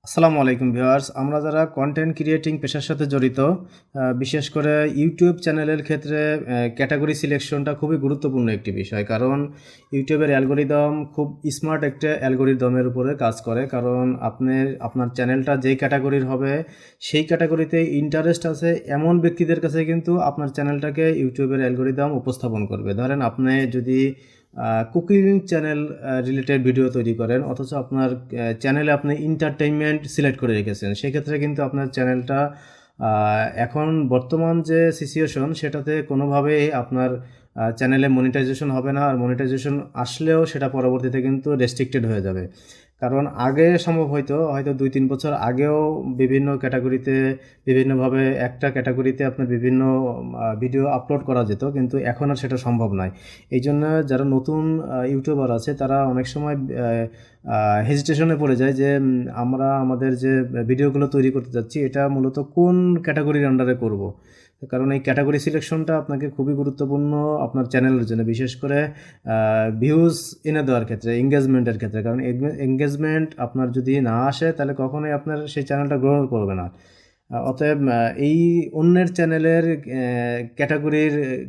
আসসালামু আলাইকুম ভিউয়ার্স। আমরা যারা কন্টেন্ট ক্রিয়েটিং পেশার সাথে জড়িত, বিশেষ করে ইউটিউব চ্যানেলের ক্ষেত্রে ক্যাটেগরি সিলেকশনটা খুবই গুরুত্বপূর্ণ একটি বিষয়। কারণ ইউটিউবের অ্যালগরিদম খুব স্মার্ট একটা অ্যালগরিদমের উপরে কাজ করে। কারণ আপনার চ্যানেলটা যেই ক্যাটেগরির হবে, সেই ক্যাটেগরিতে ইন্টারেস্ট আছে এমন ব্যক্তিদের কাছে কিন্তু আপনার চ্যানেলটাকে ইউটিউবের অ্যালগরিদম উপস্থাপন করবে। ধরেন আপনি যদি কুকিং চ্যানেল রিলেটেড ভিডিও তৈরি করেন, অথচ আপনার চ্যানেলে আপনি এন্টারটেইনমেন্ট সিলেক্ট করে রেখেছেন, সেক্ষেত্রে কিন্তু আপনার চ্যানেলটা এখন বর্তমান যে সিচুয়েশন সেটাতে কোনোভাবেই আপনার চ্যানেলে মনিটাইজেশন হবে না। আর মনিটাইজেশন আসলেও সেটা পরবর্তীতে কিন্তু রেস্ট্রিক্টেড হয়ে যাবে। কারণ আগে সম্ভব হয়তো ২-৩ বছর আগেও বিভিন্ন ক্যাটাগরিতে বিভিন্নভাবে একটা ক্যাটাগরিতে আপনার বিভিন্ন ভিডিও আপলোড করা যেত, কিন্তু এখন আর সেটা সম্ভব নয়। এই জন্য যারা নতুন ইউটিউবার আছে তারা অনেক সময় হেজিটেশনে পড়ে যায় যে আমরা আমাদের যে ভিডিওগুলো তৈরি করতে যাচ্ছি এটা মূলত কোন ক্যাটাগরির আন্ডারে করব। কারণ এই ক্যাটাগরি সিলেকশনটা আপনাকে খুবই গুরুত্বপূর্ণ আপনার চ্যানেলের জন্য, বিশেষ করে ভিউজ এনে দেওয়ার ক্ষেত্রে, এঙ্গেজমেন্টের ক্ষেত্রে। কারণ এঙ্গেজমেন্ট আপনার যদি না আসে তাহলে কখনোই আপনার সেই চ্যানেলটা গ্রো করবে না। অতএব এই অন্যের চ্যানেলের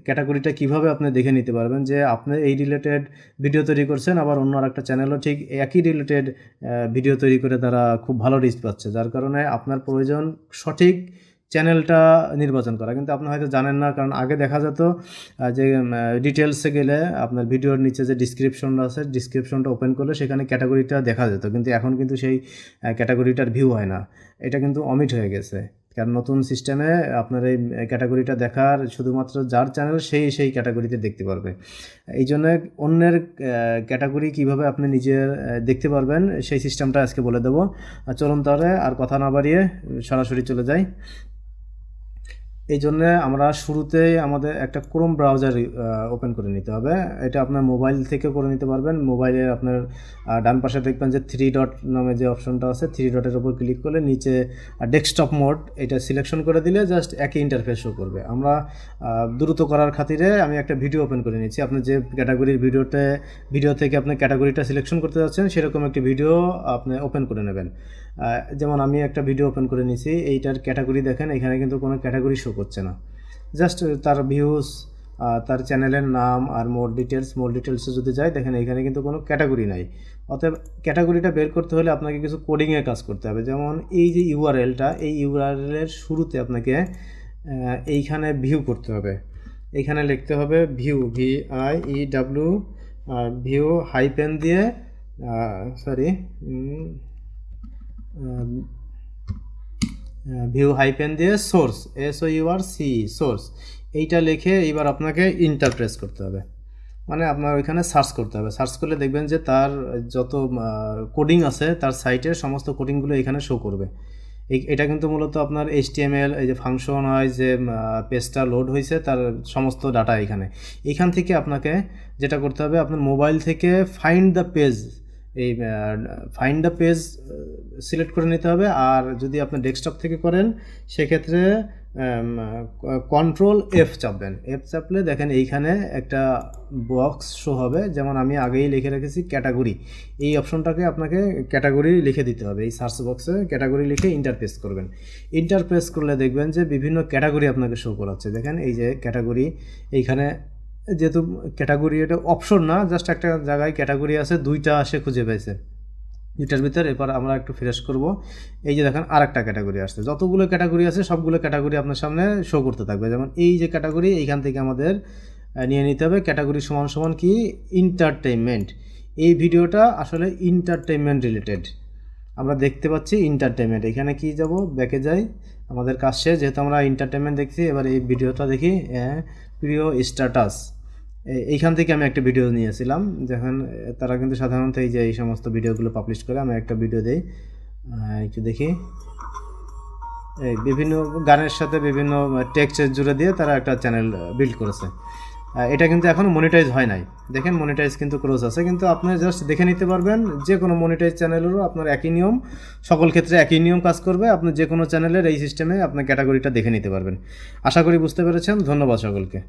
ক্যাটাগরিটা কীভাবে আপনি দেখে নিতে পারবেন যে আপনি এই রিলেটেড ভিডিও তৈরি করছেন, আবার অন্য আরেকটা চ্যানেলও ঠিক একই রিলেটেড ভিডিও তৈরি করে তারা খুব ভালো রিচ পাচ্ছে। যার কারণে আপনার প্রয়োজন সঠিক চ্যানেলটা নির্বাচন করা। কিন্তু আপনি হয়তো জানেন না, কারণ আগে দেখা যেত যে ডিটেলসে গেলে আপনার ভিডিওর নিচে যে ডিসক্রিপশনটা আছে, ডিসক্রিপশনটা ওপেন করলে সেখানে ক্যাটাগরিটা দেখা যেত, কিন্তু এখন কিন্তু সেই ক্যাটাগরিটার ভিউ হয় না। এটা কিন্তু অমিট হয়ে গেছে। কারণ নতুন সিস্টেমে আপনার এই ক্যাটাগরিটা দেখার শুধুমাত্র যার চ্যানেল সেই ক্যাটাগরিতে দেখতে পারবে। এই জন্য অন্যের ক্যাটাগরি কীভাবে আপনি নিজের দেখতে পারবেন সেই সিস্টেমটা আজকে বলে দেবো। চলুন তাহলে আর কথা না বাড়িয়ে সরাসরি চলে যাই। এই জন্যে আমরা শুরুতেই আমাদের একটা ক্রোম ব্রাউজার ওপেন করে নিতে হবে। এটা আপনার মোবাইল থেকে করে নিতে পারবেন। মোবাইলে আপনার ডান পাশে দেখবেন যে 3 ডট নামে যে অপশনটা আছে, 3 ডটের উপর ক্লিক করলে নিচে ডেস্কটপ মোড এটা সিলেকশন করে দিলে জাস্ট একই ইন্টারফেস শো করবে। আমরা দ্রুত করার খাতিরে আমি একটা ভিডিও ওপেন করে নিচ্ছি। আপনি যে ক্যাটাগরির ভিডিও থেকে আপনি ক্যাটাগরিটা সিলেকশন করতে যাচ্ছেন সেরকম একটি ভিডিও আপনি ওপেন করে নেবেন। যেমন আমি একটা ভিডিও ওপেন করে নিয়েছি, এইটার ক্যাটাগরি দেখেন, এখানে কিন্তু কোনো ক্যাটাগরি শো করছে না। জাস্ট তার ভিউজ, তার চ্যানেলের নাম আর মোর ডিটেলসে যদি যাই, দেখেন এখানে কিন্তু কোনো ক্যাটাগরি নাই। অতএব ক্যাটাগরিটা বের করতে হলে আপনাকে কিছু কোডিংয়ে কাজ করতে হবে। যেমন এই যে ইউআরএলটা, এই ইউআরএলের শুরুতে আপনাকে এইখানে ভিউ করতে হবে। এইখানে লিখতে হবে ভিউ, VIEW, ভিউ হাইপেন দিয়ে ভিউ হাইপেন দিয়ে সোর্স, SOURC, সোর্স, এইটা লিখে এবার আপনাকে ইন্টার প্রেস করতে হবে। মানে আপনার ওইখানে সার্চ করতে হবে। সার্চ করলে দেখবেন যে তার যত কোডিং আছে তার সাইটের সমস্ত কোডিংগুলো এখানে শো করবে। এটা কিন্তু মূলত আপনার HTML, এই যে ফাংশন হয় যে পেজটা লোড হয়েছে তার সমস্ত ডাটা এইখান থেকে আপনাকে যেটা করতে হবে, আপনার মোবাইল থেকে ফাইন্ড দ্য পেজ সিলেক্ট করে নিতে হবে। আর যদি আপনি ডেস্কটপ থেকে করেন সেক্ষেত্রে কন্ট্রোল F চাপবেন। F চাপলে দেখেন এইখানে একটা বক্স শো হবে। যেমন আমি আগেই লিখে রেখেছি ক্যাটাগরি, এই অপশনটাকে আপনাকে ক্যাটাগরি লিখে দিতে হবে। এই সার্চ বক্সে ক্যাটাগরি লিখে ইন্টারপ্রেস করবেন। ইন্টারপ্রেস করলে দেখবেন যে বিভিন্ন ক্যাটাগরি আপনাকে শো করাচ্ছে। দেখেন এই যে ক্যাটাগরি, এইখানে যেহেতু ক্যাটাগরি এটা অপশন না, জাস্ট একটা জায়গায় ক্যাটাগরি আছে, দুইটা সে খুঁজে পেয়েছে, দুইটার ভিতর। এরপর আমরা একটু ফ্রেশ করব। এই যে দেখেন আর একটা ক্যাটাগরি আসছে, যতগুলো ক্যাটাগরি আছে সবগুলো ক্যাটাগরি আপনার সামনে শো করতে থাকবে। যেমন এই যে ক্যাটাগরি, এইখান থেকে আমাদের নিয়ে নিতে হবে ক্যাটাগরি সমান কি এন্টারটেইনমেন্ট। এই ভিডিওটা আসলে এন্টারটেইনমেন্ট রিলেটেড, আমরা দেখতে পাচ্ছি এন্টারটেইনমেন্ট। এখানে কি যাব, ব্যাকে যাই, আমাদের কাজ শেষ। যেহেতু আমরা এন্টারটেইনমেন্ট দেখছি, এবার এই ভিডিওটা দেখি। প্রিয় স্ট্যাটাস, এইখান থেকে আমি একটা ভিডিও নিয়েছিলাম। যখন তারা কিন্তু সাধারণত এই যে এই সমস্ত ভিডিওগুলো পাবলিশ করে, আমি একটা ভিডিও দিই, একটু দেখি। এই বিভিন্ন গানের সাথে বিভিন্ন টেক্সট জুড়ে দিয়ে তারা একটা চ্যানেল বিল্ড করেছে। এটা কিন্তু এখনও মনিটাইজ হয় নাই। দেখেন মনিটাইজ কিন্তু ক্লোজ আছে, কিন্তু আপনি জাস্ট দেখে নিতে পারবেন যে কোনো মনিটাইজ চ্যানেলেরও আপনার একই নিয়ম, সকল ক্ষেত্রে একই নিয়ম কাজ করবে। আপনি যে কোনো চ্যানেলের এই সিস্টেমে আপনার ক্যাটাগরিটা দেখে নিতে পারবেন। আশা করি বুঝতে পেরেছেন। ধন্যবাদ সকলকে।